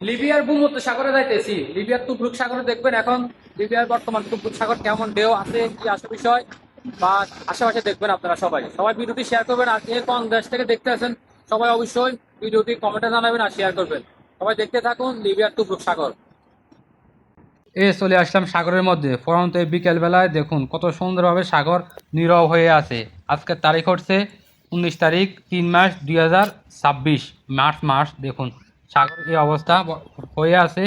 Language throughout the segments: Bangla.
লিবিয়ার ভূমধ্য সাগরে যাইতেছি। লিবিয়ার তুবরুক সাগরে দেখবেন এখন। লিবিয়ার বর্তমান তুবরুক সাগর কেমন ঢেউ আছে, কি আসে বিষয় বা আশেপাশে দেখবেন। আপনারা সবাই সবাই ভিডিওটি শেয়ার করবেন। আর কে কোন দেশ থেকে দেখতে আছেন সবাই অবশ্যই ভিডিওটি কমেন্টে জানাবেন আর শেয়ার করবেন। সবাই দেখতে থাকুন লিবিয়ার তুবরুক সাগর। চলে আসলাম সাগরের মধ্যে। পরন্ত বিকেল বেলায় দেখুন কত সুন্দরভাবে সাগর নীরব হয়ে আছে। আজকের তারিখ হচ্ছে 19 তারিখ 3 মাস 2026 মার্চ দেখুন সাগর এই অবস্থা হয়ে আছে।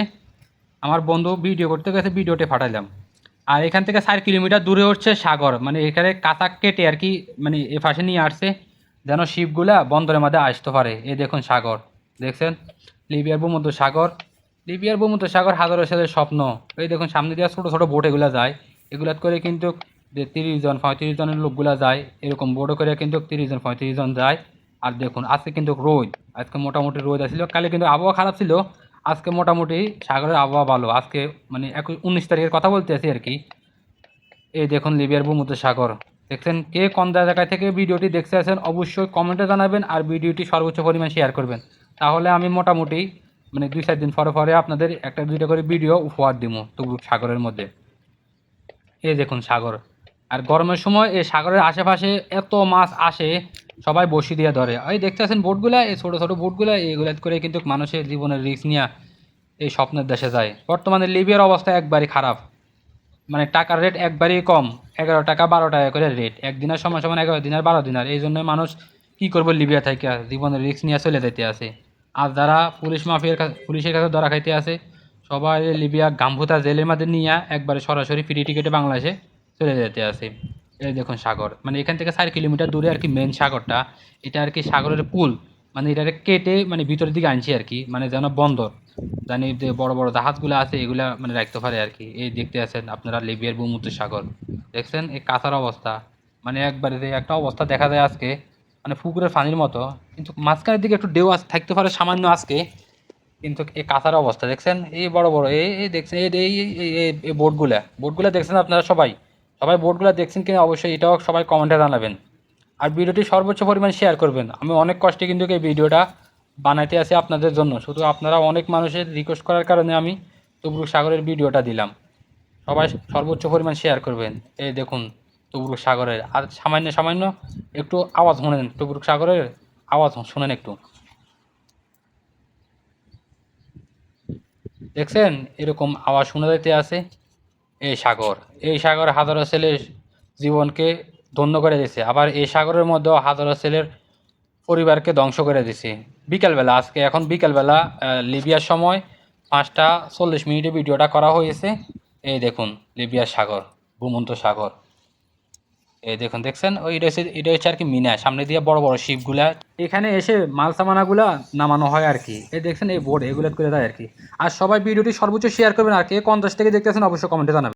আমার বন্ধু ভিডিও করতে গেছে, ভিডিওটি পাঠাইলাম। আর এখান থেকে 4 কিলোমিটার দূরে হচ্ছে সাগর, মানে এখানে কাঁচা কেটে আর কি, মানে এ পাশে নিয়ে আসছে যেন শিপগুলা বন্দরের মধ্যে আসতে পারে। এই দেখুন সাগর দেখছেন, লিবিয়ার ভূমধ্য সাগর। লিবিয়ার ভূমধ্য সাগর হাজারো ছেলের স্বপ্ন। এই দেখুন সামনে দিয়ে ছোটো ছোটো বোট এগুলা যায়। এগুলাত করে কিন্তু 30 জন 35 জনের লোকগুলা যায়। এরকম বোটে করে কিন্তু 30 জন 35 জন যায়। আর দেখুন আজকে কিন্তু রোদ, আজকে মোটামুটি রোদ আসছিল। কালে কিন্তু আবহাওয়া খারাপ ছিল, আজকে মোটামুটি সাগরের আবহাওয়া ভালো। আজকে মানে 19 তারিখের কথা বলতে আছি আর কি। এই দেখুন লিবিয়ার ভূমধ্য সাগর দেখছেন। কে কোন জায়গা থেকে ভিডিওটি দেখতে আছেন অবশ্যই কমেন্টে জানাবেন আর ভিডিওটি সর্বোচ্চ পরিমাণ শেয়ার করবেন। তাহলে আমি মোটামুটি মানে 2-4 দিন পরে পরে আপনাদের একটা দুইটা করে ভিডিও উপহার দিব তুবরুক সাগরের মধ্যে। এই দেখুন সাগর। আর গরমের সময় এই সাগরের আশেপাশে এত মাছ আসে, সবাই বসি দিয়ে ধরে। এই দেখতে আছেন বোটগুলা, এই ছোটো ছোটো বোটগুলা, এইগুলা করে কিন্তু মানুষের জীবনের রিস্ক নিয়ে এই স্বপ্নের দেশে যায়। বর্তমানে লিবিয়ার অবস্থা একবারই খারাপ, মানে টাকার রেট একবারই কম। 11 টাকা 12 টাকা করে রেট, একদিনের সমান সমান 11 দিনের 12 দিনের। এই জন্য মানুষ কি করবো, লিবিয়া থেকে জীবনের রিস্ক নিয়ে চলে যেতে আছে। আর যারা পুলিশের কাছে ধরা খাইতে আছে, সবাই লিবিয়া গাম্বুতা জেলের মধ্যে নিয়ে একবারে সরাসরি ফ্রি টিকিটে বাংলাদেশে চলে যেতে আছে। এই দেখুন সাগর, মানে এখান থেকে 4 কিলোমিটার দূরে আর কি মেন সাগরটা। এটা আর কি সাগরের পুল, মানে এটাকে কেটে মানে ভিতরের দিকে আনছি আর কি, মানে যেন বন্দর জানি যে বড় বড় জাহাজগুলো আছে এগুলা মানে রাখতে পারে আর কি। এই দেখতে আছেন আপনারা লিবিয়ার ভূমধ্য সাগর দেখছেন। এই কাঁচার অবস্থা মানে একবারে যে একটা অবস্থা দেখা যায় আজকে, মানে পুকুরের পানির মতো, কিন্তু মাঝখানের দিকে একটু ঢেউ থাকতে পারে সামান্য আজকে। কিন্তু এই কাঁচার অবস্থা দেখছেন, এই বড় বড় এই দেখছেন, এই বোটগুলা দেখছেন আপনারা সবাই। সবাই বোটগুলা দেখছেন কিনা অবশ্যই এটাও সবাই কমেন্টে জানাবেন। আর ভিডিওটি সর্বোচ্চ পরিমাণ শেয়ার করবেন। আমি অনেক কষ্টে কিন্তু এই ভিডিওটা বানাইতে আছি আপনাদের জন্য, শুধু আপনারা অনেক মানুষের রিকোয়েস্ট করার কারণে আমি তুবরুক সাগরের ভিডিওটা দিলাম। সবাই সর্বোচ্চ পরিমাণ শেয়ার করবেন। এই দেখুন তুবরুক সাগরের, আর সামান্য সামান্য একটু আওয়াজ শোনেন, তুবরুক সাগরের আওয়াজ শোনেন একটু। দেখছেন এরকম আওয়াজ শোনা যাইতে আছে। এই সাগর হাজারো ছেলের জীবনকে ধন্য করে দিয়েছে, আবার এই সাগরের মধ্যেও হাজারো ছেলের পরিবারকে ধ্বংস করে দিছে। বিকালবেলা আজকে এখন বিকালবেলা লিবিয়ার সময় 5টা 40 মিনিটে ভিডিওটা করা হয়েছে। এই দেখুন লিবিয়ার সাগর, ভূমধ্য সাগর। এই দেখুন দেখছেন, এটা হচ্ছে আর কি মিনা, সামনে দিয়ে বড় বড় শিপগুলা এখানে এসে মাল সামানাগুলা নামানো হয় আর কি। এই দেখছেন এই বোর্ড এগুলো করে দেয় আর কি। আর সবাই ভিডিওটি সর্বোচ্চ শেয়ার করবেন। আর কে কোন দেশ থেকে দেখতেছেন অবশ্যই কমেন্টে জানাবেন।